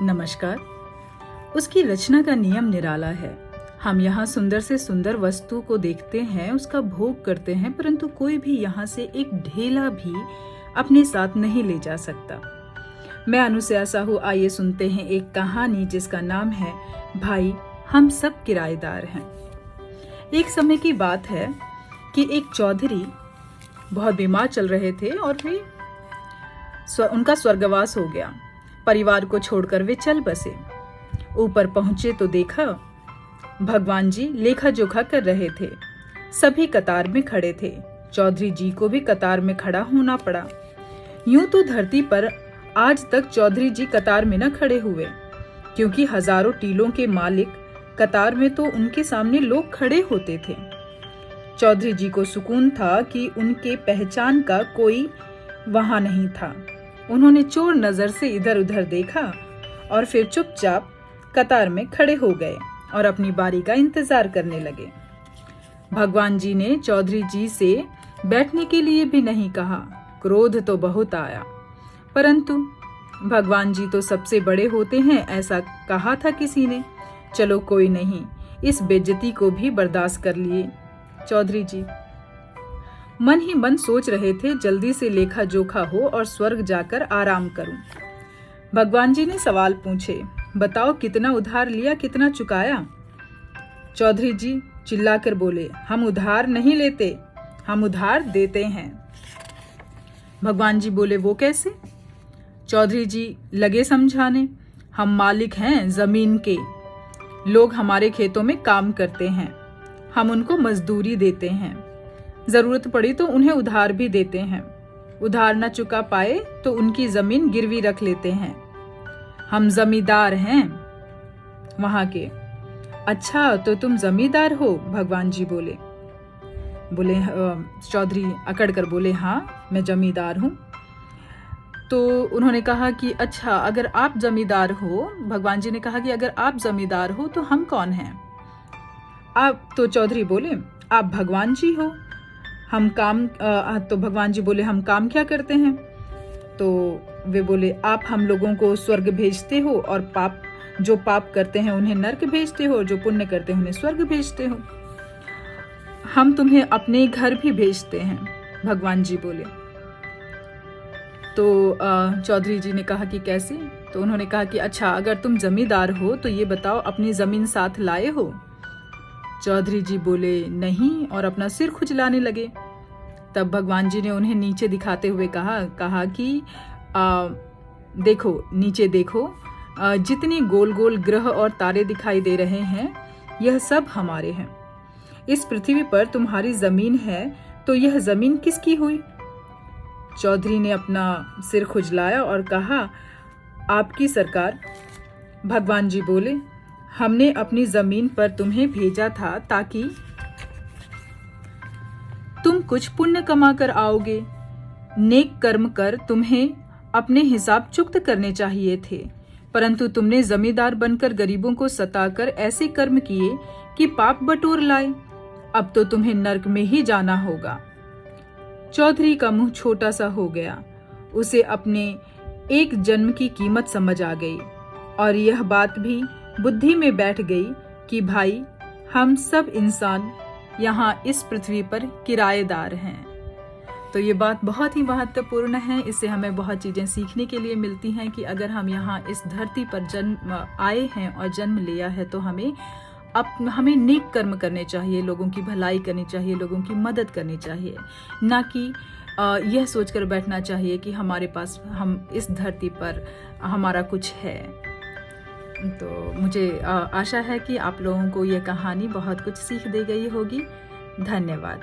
नमस्कार। उसकी रचना का नियम निराला है। हम यहाँ सुंदर से सुंदर वस्तु को देखते हैं, उसका भोग करते हैं, परंतु कोई भी यहाँ से एक ढेला भी अपने साथ नहीं ले जा सकता। मैं अनुसया साहू, आइए सुनते हैं एक कहानी जिसका नाम है भाई हम सब किराएदार हैं। एक समय की बात है कि एक चौधरी बहुत बीमार चल रहे थे और वे उनका स्वर्गवास हो गया। परिवार को छोड़कर वे चल बसे। ऊपर पहुंचे तो देखा भगवान जी लेखा जोखा कर रहे थे। सभी कतार में खड़े थे। चौधरी जी को भी कतार में खड़ा होना पड़ा। यूं तो धरती पर आज तक चौधरी जी कतार में न खड़े हुए, क्योंकि हजारों टीलों के मालिक कतार में तो उनके सामने लोग खड़े होते थे। चौधरी जी को सुकून था कि उनके पहचान का कोई वहां नहीं था। उन्होंने चोर नजर से इधर उधर देखा और फिर चुपचाप कतार में खड़े हो गए और अपनी बारी का इंतजार करने लगे। भगवान जी ने चौधरी जी से बैठने के लिए भी नहीं कहा। क्रोध तो बहुत आया, परंतु भगवान जी तो सबसे बड़े होते हैं, ऐसा कहा था किसी ने। चलो कोई नहीं, इस बेइज्जती को भी बर्दाश्त कर लिए। चौधरी जी मन ही मन सोच रहे थे जल्दी से लेखा जोखा हो और स्वर्ग जाकर आराम करूं। भगवान जी ने सवाल पूछे, बताओ कितना उधार लिया, कितना चुकाया? चौधरी जी चिल्लाकर बोले, हम उधार नहीं लेते, हम उधार देते हैं। भगवान जी बोले, वो कैसे? चौधरी जी लगे समझाने, हम मालिक हैं जमीन के। लोग हमारे खेतों में काम करते हैं, हम उनको मजदूरी देते हैं। जरूरत पड़ी तो उन्हें उधार भी देते हैं। उधार न चुका पाए तो उनकी जमीन गिरवी रख लेते हैं। हम जमींदार हैं वहां के। अच्छा, तो तुम जमींदार हो? भगवान जी बोले चौधरी अकड़ कर बोले, हाँ मैं जमींदार हूँ। तो उन्होंने कहा कि अच्छा, अगर आप जमींदार हो, भगवान जी ने कहा कि अगर आप जमींदार हो तो हम कौन हैं? आप तो चौधरी बोले, आप भगवान जी हो। हम काम तो भगवान जी बोले, हम काम क्या करते हैं? तो वे बोले, आप हम लोगों को स्वर्ग भेजते हो और जो पाप करते हैं उन्हें नरक भेजते हो, जो पुण्य करते हैं उन्हें स्वर्ग भेजते हो। हम तुम्हें अपने घर भी भेजते हैं, भगवान जी बोले। तो चौधरी जी ने कहा कि कैसे? तो उन्होंने कहा कि अच्छा, अगर तुम जमींदार हो तो ये बताओ अपनी जमीन साथ लाए हो? चौधरी जी बोले नहीं और अपना सिर खुजलाने लगे। तब भगवान जी ने उन्हें नीचे दिखाते हुए कहा कि देखो, नीचे देखो, जितने गोल गोल ग्रह और तारे दिखाई दे रहे हैं यह सब हमारे हैं। इस पृथ्वी पर तुम्हारी जमीन है, तो यह जमीन किसकी हुई? चौधरी ने अपना सिर खुजलाया और कहा, आपकी सरकार। भगवान जी बोले, हमने अपनी जमीन पर तुम्हें भेजा था ताकि तुम कुछ पुण्य कमा कर आओगे। नेक कर्म कर तुम्हें अपने हिसाब चुक्त करने चाहिए थे, परंतु तुमने जमींदार बनकर गरीबों को सताकर ऐसे कर्म किए कि पाप बटोर लाए। अब तो तुम्हें नरक में ही जाना होगा। चौधरी का मुंह छोटा सा हो गया। उसे अपने एक जन्म की कीमत समझ आ गई और यह बात भी बुद्धि में बैठ गई कि भाई हम सब इंसान यहाँ इस पृथ्वी पर किराएदार हैं। तो ये बात बहुत ही महत्वपूर्ण है। इससे हमें बहुत चीजें सीखने के लिए मिलती हैं कि अगर हम यहाँ इस धरती पर जन्म आए हैं और जन्म लिया है तो हमें नेक कर्म करने चाहिए, लोगों की भलाई करनी चाहिए, लोगों की मदद करनी चाहिए, ना कि यह सोचकर बैठना चाहिए कि हमारे पास, हम इस धरती पर हमारा कुछ है। तो मुझे आशा है कि आप लोगों को ये कहानी बहुत कुछ सीख दे गई होगी। धन्यवाद।